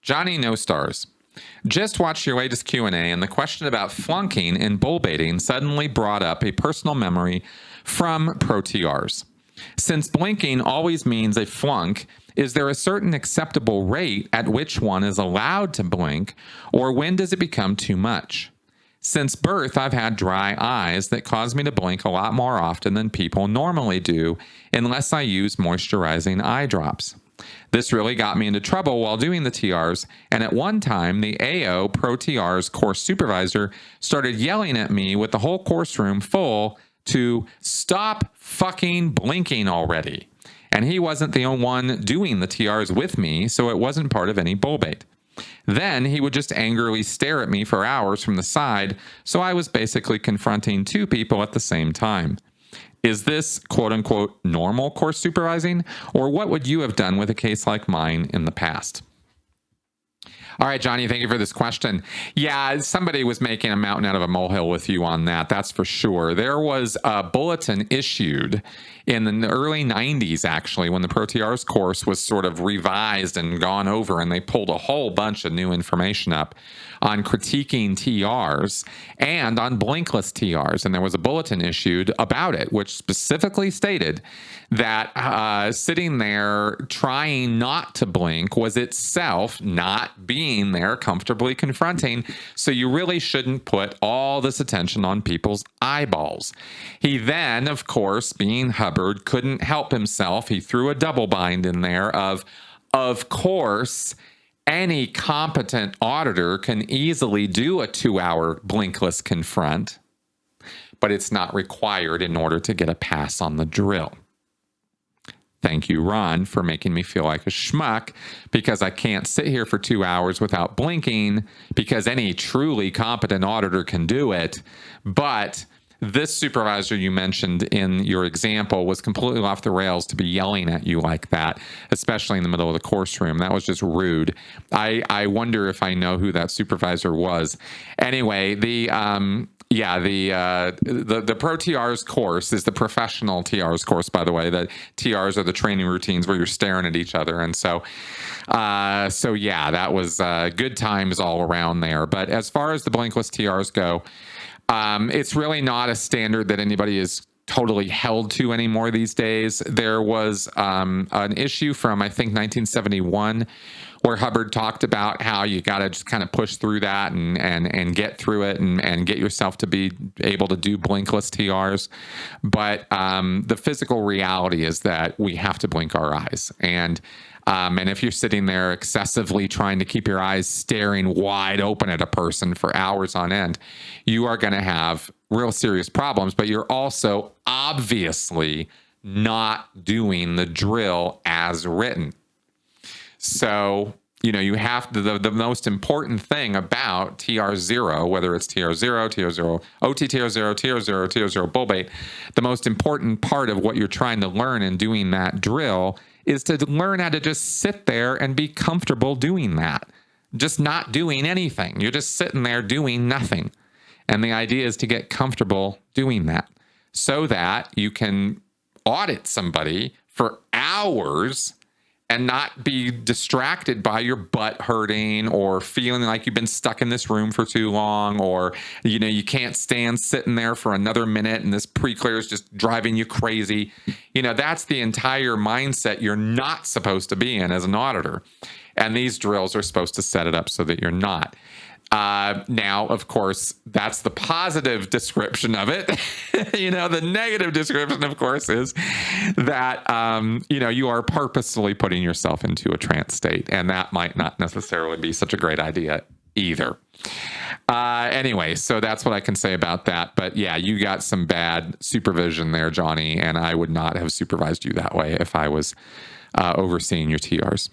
Johnny No Stars. Just watched your latest Q&A, and the question about flunking and bull baiting suddenly brought up a personal memory from pro-TRs. Since blinking always means a flunk, is there a certain acceptable rate at which one is allowed to blink, or when does it become too much? Since birth, I've had dry eyes that cause me to blink a lot more often than people normally do, unless I use moisturizing eye drops. This really got me into trouble while doing the TRs, and at one time, the AO Pro TR's course supervisor started yelling at me with the whole course room full to stop fucking blinking already. And he wasn't the only one doing the TRs with me, so it wasn't part of any bull bait. Then he would just angrily stare at me for hours from the side, so I was basically confronting two people at the same time. Is this quote-unquote normal course supervising, or what would you have done with a case like mine in the past? All right, Johnny, thank you for this question. Yeah, somebody was making a mountain out of a molehill with you on that, that's for sure. There was a bulletin issued in the early 90s, actually, when the Pro TRs course was sort of revised and gone over, and they pulled a whole bunch of new information up on critiquing TRs and on Blinkless TRs. And there was a bulletin issued about it, which specifically stated that sitting there trying not to blink was itself not being there comfortably confronting. So you really shouldn't put all this attention on people's eyeballs. He then, of course, being Hubbard, couldn't help himself. He threw a double bind in there of course, any competent auditor can easily do a 2-hour blinkless confront, but it's not required in order to get a pass on the drill. Thank you, Ron, for making me feel like a schmuck, because I can't sit here for 2 hours without blinking, because any truly competent auditor can do it. But this supervisor you mentioned in your example was completely off the rails to be yelling at you like that, especially in the middle of the course room. That was just rude. I wonder if I know who that supervisor was. Anyway, the Pro TRs course is the professional TRs course, by the way. The TRs are the training routines where you're staring at each other. And so yeah, that was good times all around there. But as far as the Blinkless TRs go, it's really not a standard that anybody is totally held to anymore these days. There was an issue from, I think, 1971 where Hubbard talked about how you got to just kind of push through that and get through it and get yourself to be able to do blinkless TRs. But the physical reality is that we have to blink our eyes. And if you're sitting there excessively trying to keep your eyes staring wide open at a person for hours on end, you are going to have real serious problems, but you're also obviously not doing the drill as written. So, you have to, the most important thing about TR0, whether it's TR0, TR0, OTTR0, TR0, TR0 bullbait, the most important part of what you're trying to learn in doing that drill is to learn how to just sit there and be comfortable doing that. Just not doing anything. You're just sitting there doing nothing. And the idea is to get comfortable doing that so that you can audit somebody for hours and not be distracted by your butt hurting or feeling like you've been stuck in this room for too long, or you can't stand sitting there for another minute and this pre-clear is just driving you crazy. That's the entire mindset you're not supposed to be in as an auditor. And these drills are supposed to set it up so that you're not. Now, of course, that's the positive description of it. The negative description, of course, is that, you are purposefully putting yourself into a trance state, and that might not necessarily be such a great idea either. Anyway, so that's what I can say about that. But yeah, you got some bad supervision there, Johnny, and I would not have supervised you that way if I was overseeing your TRs.